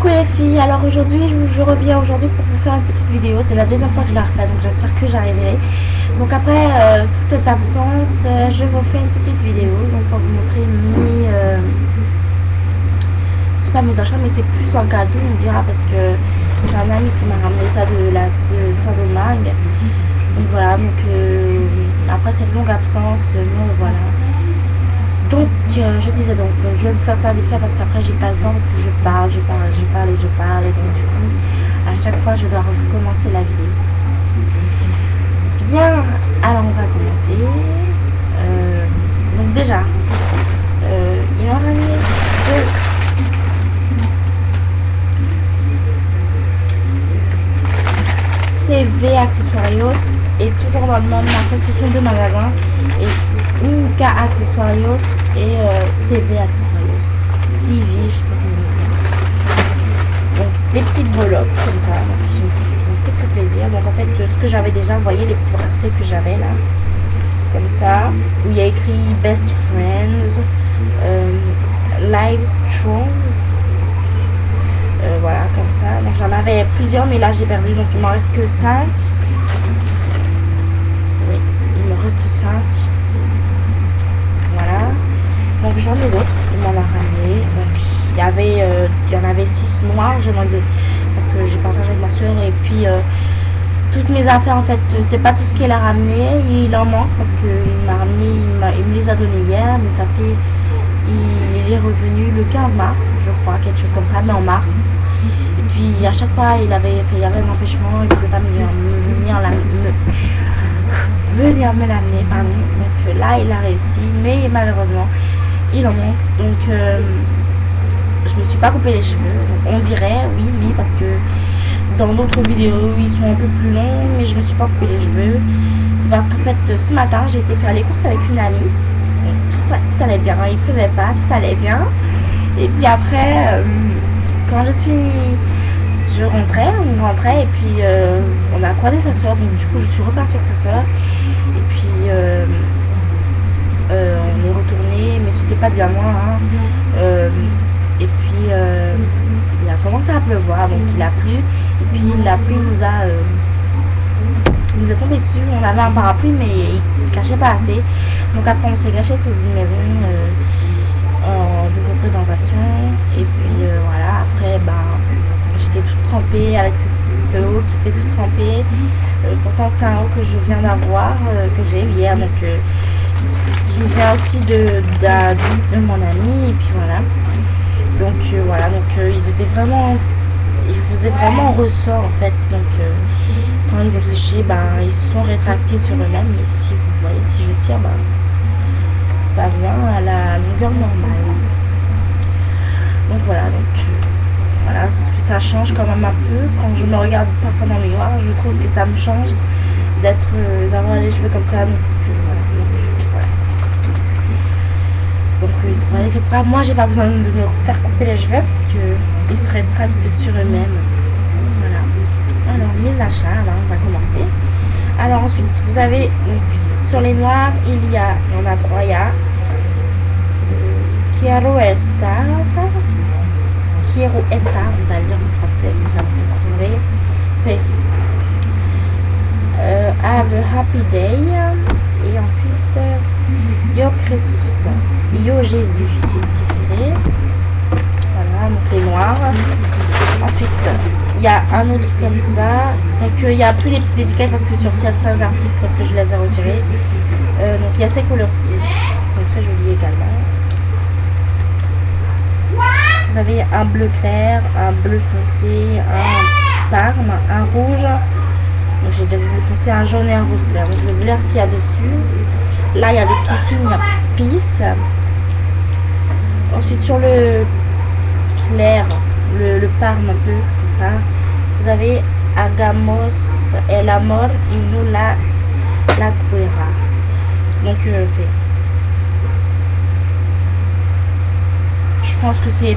Coucou les filles, alors aujourd'hui je reviens aujourd'hui pour vous faire une petite vidéo. C'est la deuxième fois que je la refais, donc j'espère que j'arriverai. Donc après toute cette absence, je vous fais une petite vidéo donc pour vous montrer c'est pas mes achats, mais c'est plus un cadeau on dira, parce que c'est un ami qui m'a ramené ça de Saint-Domingue. Donc voilà, donc après cette longue absence, voilà. Donc je disais donc je vais vous faire ça vite fait parce qu'après j'ai pas le temps, parce que je parle et donc du coup à chaque fois je dois recommencer la vidéo. Bien, alors on va commencer. Donc déjà il m'a ramené deux CV Accessorios, et toujours dans le même, en fait ce sont deux magasins, et Inca Accessorios et CV Accessorios, CV, je sais pas comment dire. Donc des petites breloques comme ça, donc ça me fait très plaisir. Donc en fait ce que j'avais déjà, vous voyez les petits bracelets que j'avais là, comme ça, où il y a écrit Best Friends, Live Strongs. Voilà, comme ça. Donc j'en avais plusieurs, mais là j'ai perdu, donc il m'en reste que 5. Oui, il me reste 5. Voilà. Donc j'en ai d'autres, il m'en a ramené. Donc il y en avait 6 noirs, parce que j'ai partagé avec ma soeur, et puis toutes mes affaires en fait, c'est pas tout ce qu'il a ramené, il en manque parce qu'il m'a ramené, il me les a donnés hier, mais ça fait, il est revenu le 15 mars, je crois, quelque chose comme ça, mais en mars. Et puis à chaque fois il y avait un empêchement, il ne pouvait pas venir me l'amener, pardon. Donc là il a réussi, mais malheureusement il en manque. Donc je me suis pas coupé les cheveux. Donc, on dirait oui, parce que dans d'autres vidéos ils sont un peu plus longs, mais je me suis pas coupé les cheveux. C'est parce qu'en fait ce matin j'ai été faire les courses avec une amie. Tout allait bien, il pleuvait pas, tout allait bien. Et puis après quand on rentrait, et puis on a croisé sa soeur, donc du coup je suis repartie avec sa soeur, et puis on est retourné, mais c'était pas bien loin, hein. Et puis il a commencé à pleuvoir, donc il a plu, et puis la pluie nous a tombé dessus. On avait un parapluie, mais il cachait pas assez, donc après on s'est caché sous une maison de représentation, et puis voilà, après j'étais toute trempée avec ce haut qui était tout trempé. Pourtant c'est un haut que je viens d'avoir, que j'ai eu hier, donc qui vient aussi de mon ami, et puis voilà. Donc voilà, donc ils faisaient vraiment ressort en fait. Donc quand ils ont séché, ils se sont rétractés sur eux-mêmes, et si vous voyez, si je tire, ça vient à la longueur normale. Donc voilà, voilà, ça change quand même un peu. Quand je me regarde parfois dans le miroir, je trouve que ça me change d'avoir les cheveux comme ça. Donc c'est pas, moi j'ai pas besoin de me faire couper les cheveux, parce qu'ils se rétractent sur eux-mêmes. Voilà. Alors mes achats, là on va commencer. Alors ensuite vous avez donc, sur les noirs il y en a 3. Il y a Quiero estar, on va le dire en français, ça vous comprendrez. C'est Have a happy day, et ensuite Yo Jesus, Yo Jésus si vous préférez. Voilà, donc les noirs. Ensuite il y a un autre comme ça, donc il n'y a plus les petites étiquettes parce que sur certains articles, parce que je les ai retirés. Donc il y a ces couleurs-ci, qui sont très jolies également. Vous avez un bleu clair, un bleu foncé, un parme, un rouge. Donc j'ai déjà dit bleu foncé, un jaune et un rose clair. Donc je vais vous lire ce qu'il y a dessus. Là il y a des petits signes peace. Ensuite sur le clair, le parme un peu comme ça, vous avez Hagamos el amor y no la guerra. Donc je pense que c'est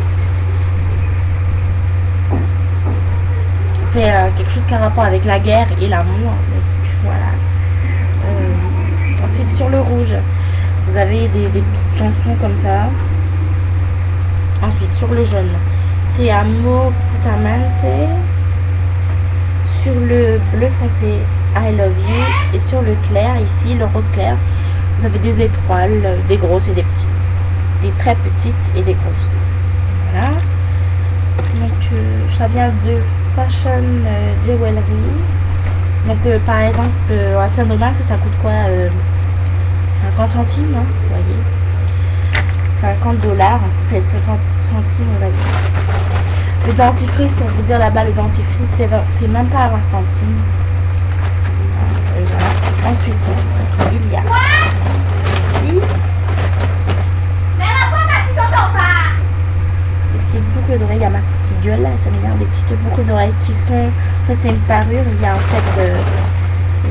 quelque chose qui a rapport avec la guerre et l'amour. Donc voilà. Ensuite sur le rouge, vous avez des petites chansons comme ça. Ensuite sur le jaune, Te amo Justamente. Sur le bleu foncé, I love you. Et sur le clair, ici, le rose clair, vous avez des étoiles, des grosses et des petites. Des très petites et des grosses. Voilà. Donc, ça vient de Fashion Jewelry. Donc, par exemple, à Saint-Domingue, ça coûte quoi 50 centimes, hein, vous voyez. 50 $, ça fait 50 centimes, on va dire. Le dentifrice, pour vous dire là-bas, le dentifrice fait même pas 20 centimes. Et voilà. Ensuite, il y a ceci. Des petites boucles d'oreilles, il y a ma soeur qui gueule là, ça m'énerve, des petites boucles d'oreilles qui sont. En fait, c'est une parure, il y a en fait.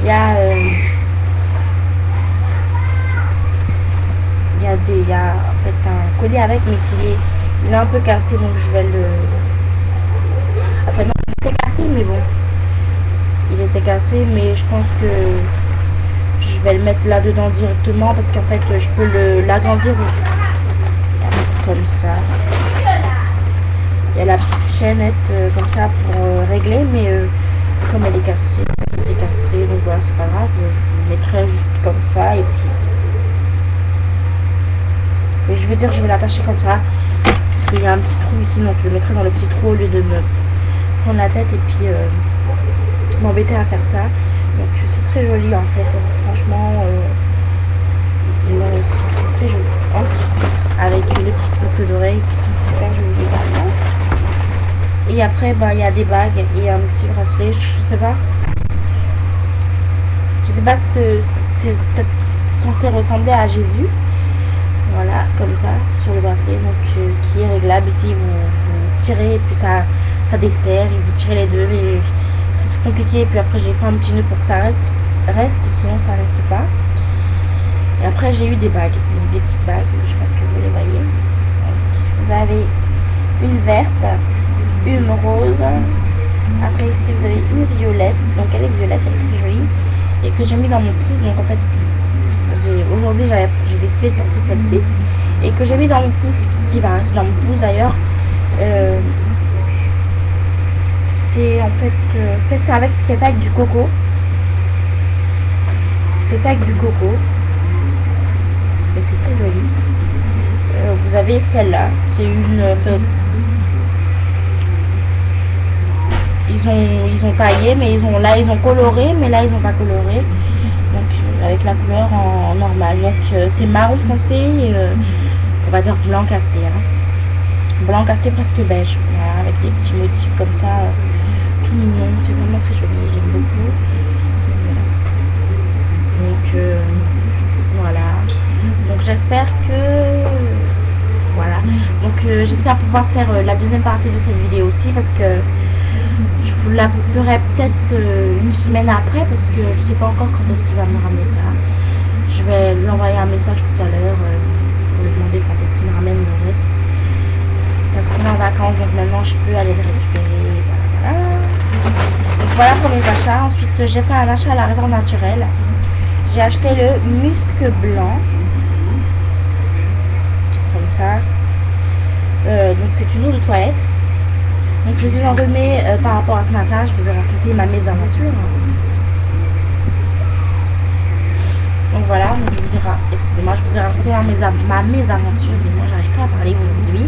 Il y a en fait un collier avec, mais il est un peu cassé, donc je vais le. Enfin non, il était cassé, mais bon. Il était cassé, mais je pense que je vais le mettre là-dedans directement parce qu'en fait je peux l'agrandir comme ça. Il y a la petite chaînette comme ça pour régler, mais comme elle est cassée, c'est cassé, donc voilà, c'est pas grave, je le mettrai juste comme ça et puis. Je veux dire, je vais l'attacher comme ça parce qu'il y a un petit trou ici, donc je le mettrai dans le petit trou au lieu de me prendre la tête et puis m'embêter à faire ça. Donc c'est très joli en fait, franchement, c'est très joli. Ensuite, avec les petites boucles d'oreilles qui sont super jolies également. Et après, il y a des bagues et un petit bracelet, je sais pas. Je sais pas si c'est peut-être censé ressembler à Jésus. Voilà, comme ça, sur le bracelet, donc qui est réglable. Ici, vous tirez et puis ça dessert, et vous tirez les deux, et c'est tout compliqué. Et puis après, j'ai fait un petit nœud pour que ça reste, sinon ça reste pas. Et après, j'ai eu des bagues, donc des petites bagues, je sais pas ce que vous les voyez. Donc, vous avez une verte, une rose. Après, ici, vous avez une violette, donc elle est violette, elle est très jolie, et que j'ai mis dans mon pouce. Donc en fait, aujourd'hui j'ai décidé de porter celle-ci et que j'ai mis dans mon pouce, qui va rester dans mon pouce d'ailleurs. C'est en fait c'est fait avec du coco. C'est fait avec du coco et c'est très joli. Vous avez celle-là, c'est une ils ont taillé, mais ils ont coloré, mais là ils n'ont pas coloré. Donc avec la couleur en normal. Donc c'est marron foncé, on va dire blanc cassé. Hein. Blanc cassé presque beige. Voilà, avec des petits motifs comme ça, tout mignon. C'est vraiment très joli, j'aime beaucoup. Donc voilà. Donc j'espère que. Voilà. Donc j'espère pouvoir faire la deuxième partie de cette vidéo aussi parce que je vous la ferai peut-être une semaine après parce que je sais pas encore quand est-ce qu'il va me ramener ça. Je vais lui envoyer un message tout à l'heure pour lui demander quand est-ce qu'il me ramène le reste. Parce qu'on est en vacances, donc maintenant je peux aller le récupérer. Voilà. Donc voilà pour mes achats. Ensuite j'ai fait un achat à la réserve naturelle. J'ai acheté le musc blanc. Comme ça. Donc c'est une eau de toilette. Donc je vous en remets par rapport à ce matin, je vous ai raconté ma mésaventure. Donc voilà, donc excusez-moi, je vous ai raconté ma mésaventure, mais moi j'arrive pas à parler aujourd'hui.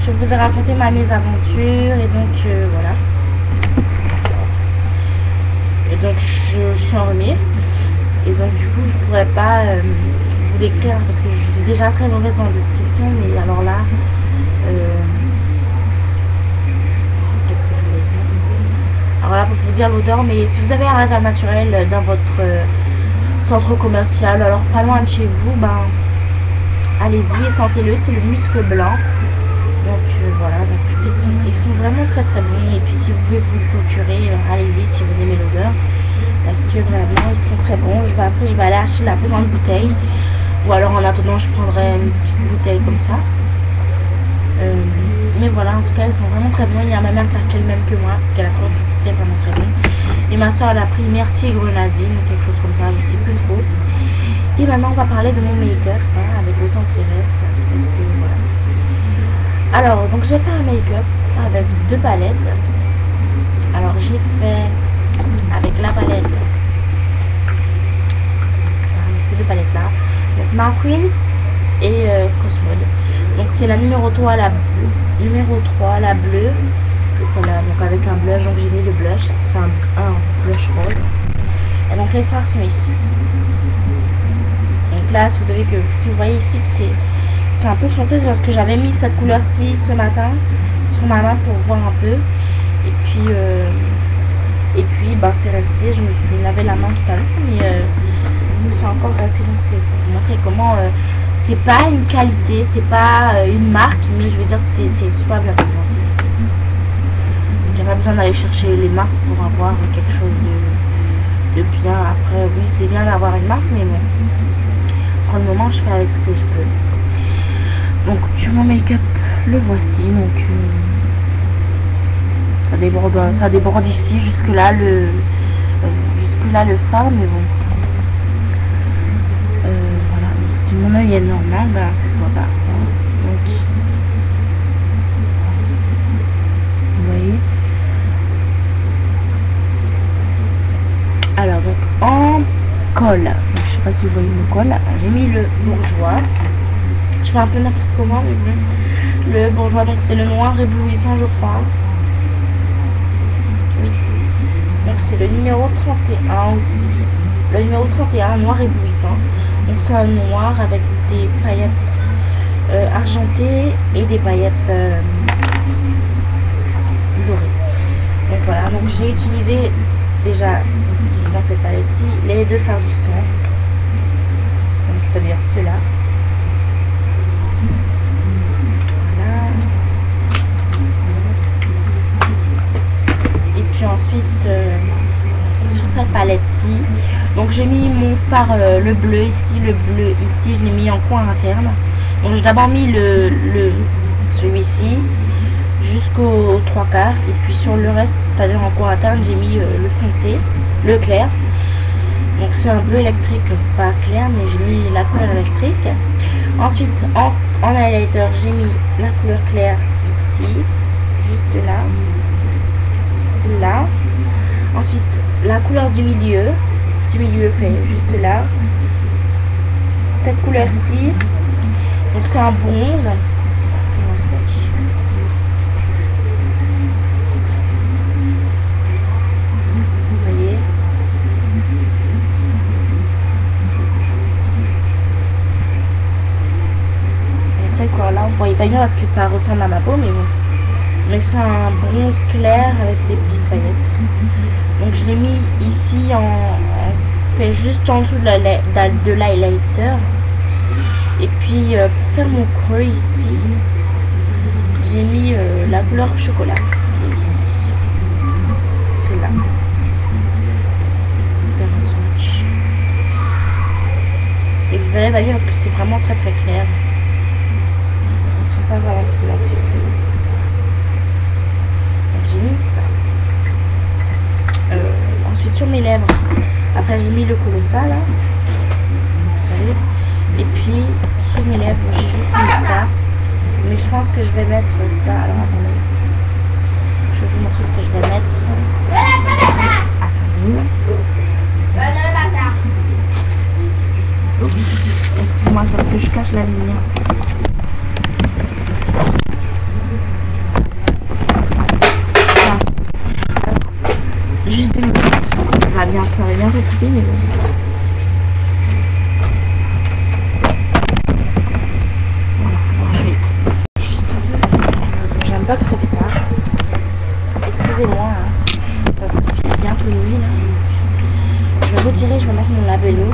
Je vous ai raconté ma mésaventure et donc voilà. Et donc je suis en remis. Et donc du coup je pourrais pas vous décrire parce que je suis déjà très mauvaise en description, mais alors là... Alors là, pour vous dire l'odeur, mais si vous avez un réserve naturel dans votre centre commercial, alors pas loin de chez vous, ben allez-y, sentez-le, c'est le musc blanc. Donc voilà, donc, ils sont vraiment très très bons. Et puis si vous pouvez vous le procurer, allez-y si vous aimez l'odeur. Parce que vraiment, ils sont très bons. Après, je vais aller acheter la plus grande bouteille. Ou alors en attendant, je prendrai une petite bouteille comme ça. Mais voilà, en tout cas, ils sont vraiment très bons. Il y a ma mère qui a acheté le même que moi, parce qu'elle a trouvé que c'était vraiment très bon. Et ma soeur, elle a pris Myrtille et Grenadine, ou quelque chose comme ça, je sais plus trop. Et maintenant, on va parler de mon make-up, hein, avec le temps qui reste. Parce que voilà. Alors, donc j'ai fait un make-up. avec 2 palettes. Alors j'ai fait avec la palette, ces 2 palettes là, donc Marquins et Cosmode. Donc c'est la numéro 3 la bleue, et celle-là donc avec un blush, donc j'ai mis le blush, c'est un blush rose. Et donc les fards sont ici. Donc là si vous voyez ici que c'est un peu foncé, c'est parce que j'avais mis cette couleur-ci ce matin sur ma main pour voir un peu. Et puis bah, c'est resté, je me suis lavé la main tout à l'heure, mais c'est encore resté, donc c'est pour vous montrer comment c'est pas une qualité, c'est pas une marque, mais je veux dire c'est soit bien présenté en fait. Donc il n'y a pas besoin d'aller chercher les marques pour avoir quelque chose de bien. Après oui c'est bien d'avoir une marque, mais bon, pour le moment je fais avec ce que je peux. Donc mon make-up le voici, donc ça déborde ici, jusque là le fard, mais bon. Voilà, donc, si mon œil est normal, ben, ça se voit pas. Donc, vous voyez. Alors donc en colle, donc, je sais pas si vous voyez le colle, j'ai mis le bourgeois. Je fais un peu n'importe comment, mais bon. Le bourgeois, donc c'est le noir éblouissant, je crois. Oui. Donc c'est le numéro 31 aussi. Le numéro 31, noir éblouissant. Donc c'est un noir avec des paillettes argentées et des paillettes dorées. Donc voilà, donc j'ai utilisé déjà dans cette palette-ci les 2 fards du centre. Donc c'est-à-dire ceux-là. Puis ensuite sur cette palette-ci, donc j'ai mis mon fard le bleu ici, je l'ai mis en coin interne. Donc j'ai d'abord mis celui-ci jusqu'au 3/4, et puis sur le reste, c'est-à-dire en coin interne, j'ai mis le foncé, le clair. Donc c'est un bleu électrique, pas clair, mais j'ai mis la couleur électrique. Ensuite en highlighter, j'ai mis la couleur claire ici, juste là. Là. Ensuite, la couleur du milieu fait juste là. Cette couleur-ci, donc c'est un bronze. Vous voyez. Donc cette couleur-là, vous voyez pas bien parce que ça ressemble à ma peau, mais bon. Mais c'est un bronze clair avec des petites paillettes. Donc je l'ai mis ici fait juste en dessous de l'highlighter. Et puis pour faire mon creux ici, j'ai mis la couleur chocolat qui est ici. C'est là. Faire un swatch. Et vous verrez pas bien parce que c'est vraiment très très clair. C'est pas vraiment clair. J'ai mis ça. Ensuite sur mes lèvres, après j'ai mis le colossal là, vous savez, et puis sur mes lèvres j'ai juste mis ça, mais je pense que je vais mettre ça. Alors attendez, je vais vous montrer ce que je vais mettre. Attendez. Excusez-moi, parce que je cache la lumière en fait. Juste 2 minutes. Ça va bien recouper, mais bon. Voilà, alors je vais juste un peu. J'aime pas que ça fait ça. Excusez-moi, hein, parce qu'il fait bientôt nuit là. Je vais retirer, je vais mettre mon labello.